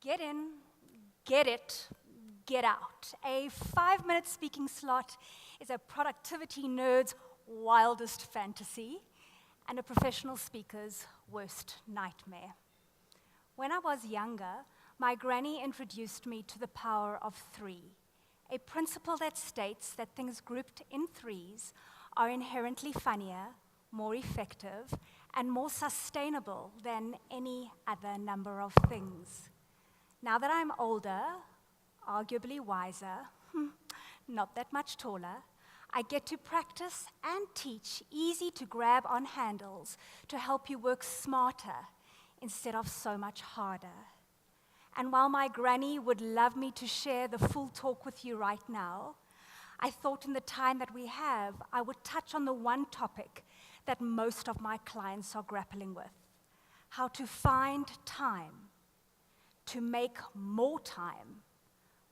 Get in, get it, get out. A 5-minute speaking slot is a productivity nerd's wildest fantasy and a professional speaker's worst nightmare. When I was younger, my granny introduced me to the power of 3, a principle that states that things grouped in 3s are inherently funnier, more effective, and more sustainable than any other number of things. Now that I'm older, arguably wiser, not that much taller, I get to practice and teach easy-to-grab on handles to help you work smarter instead of so much harder. And while my granny would love me to share the full talk with you right now, I thought in the time that we have, I would touch on the one topic that most of my clients are grappling with: how to find time to make more time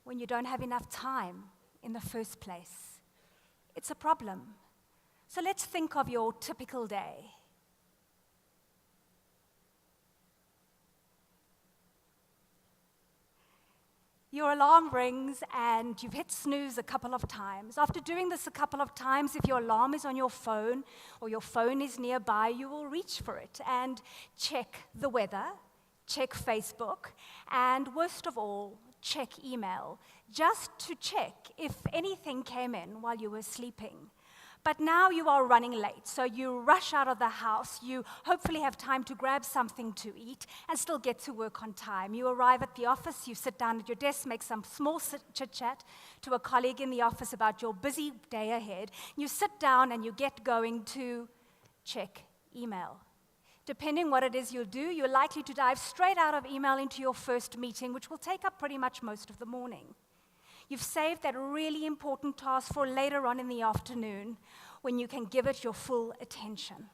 when you don't have enough time in the first place. It's a problem. So let's think of your typical day. Your alarm rings and you've hit snooze a couple of times. After doing this a couple of times, if your alarm is on your phone or your phone is nearby, you will reach for it and check the weather, check Facebook, and worst of all, check email, just to check if anything came in while you were sleeping. But now you are running late, so you rush out of the house. You hopefully have time to grab something to eat and still get to work on time. You arrive at the office, you sit down at your desk, make some small chit-chat to a colleague in the office about your busy day ahead. You sit down and you get going to check email. Depending what it is you'll do, you're likely to dive straight out of email into your first meeting, which will take up pretty much most of the morning. You've saved that really important task for later on in the afternoon when you can give it your full attention.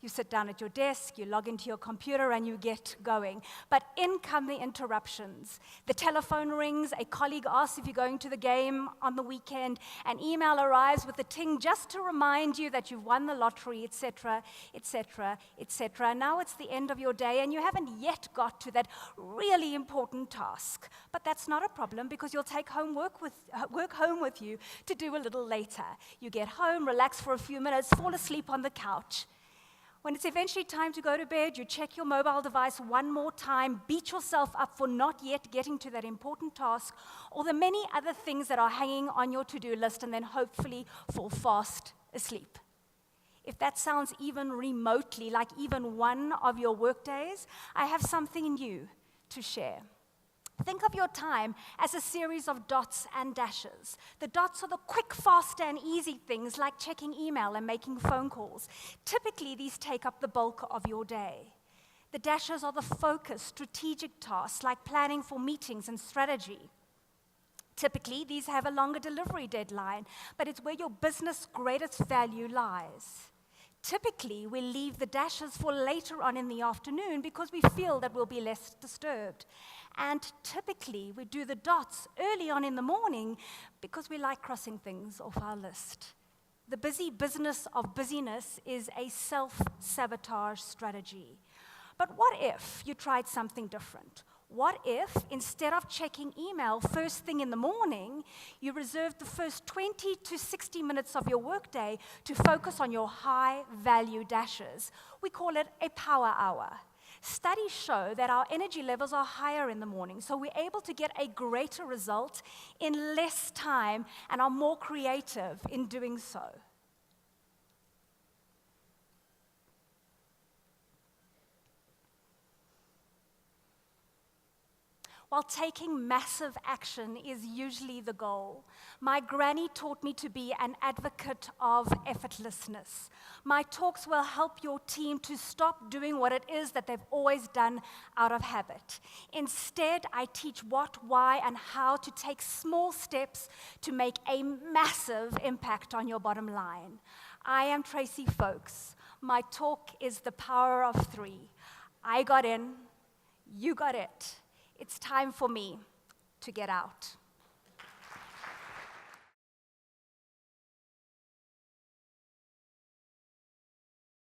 You sit down at your desk, you log into your computer, and you get going. But in come the interruptions. The telephone rings, a colleague asks if you're going to the game on the weekend, an email arrives with a ting just to remind you that you've won the lottery, etc., etc., etc. Now it's the end of your day, and you haven't yet got to that really important task. But that's not a problem, because you'll take work home with you to do a little later. You get home, relax for a few minutes, fall asleep on the couch. When it's eventually time to go to bed, you check your mobile device one more time, beat yourself up for not yet getting to that important task, or the many other things that are hanging on your to-do list, and then hopefully fall fast asleep. If that sounds even remotely like even one of your work days, I have something new to share. Think of your time as a series of dots and dashes. The dots are the quick, fast, and easy things like checking email and making phone calls. Typically, these take up the bulk of your day. The dashes are the focused, strategic tasks like planning for meetings and strategy. Typically, these have a longer delivery deadline, but it's where your business' greatest value lies. Typically, we leave the dashes for later on in the afternoon because we feel that we'll be less disturbed. And typically, we do the dots early on in the morning because we like crossing things off our list. The busy business of busyness is a self-sabotage strategy. But what if you tried something different? What if, instead of checking email first thing in the morning, you reserved the first 20 to 60 minutes of your workday to focus on your high-value dashes? We call it a power hour. Studies show that our energy levels are higher in the morning, so we're able to get a greater result in less time and are more creative in doing so. While taking massive action is usually the goal, my granny taught me to be an advocate of effortlessness. My talks will help your team to stop doing what it is that they've always done out of habit. Instead, I teach what, why, and how to take small steps to make a massive impact on your bottom line. I am Tracey Foulkes. My talk is the power of 3. I got in, you got it. It's time for me to get out.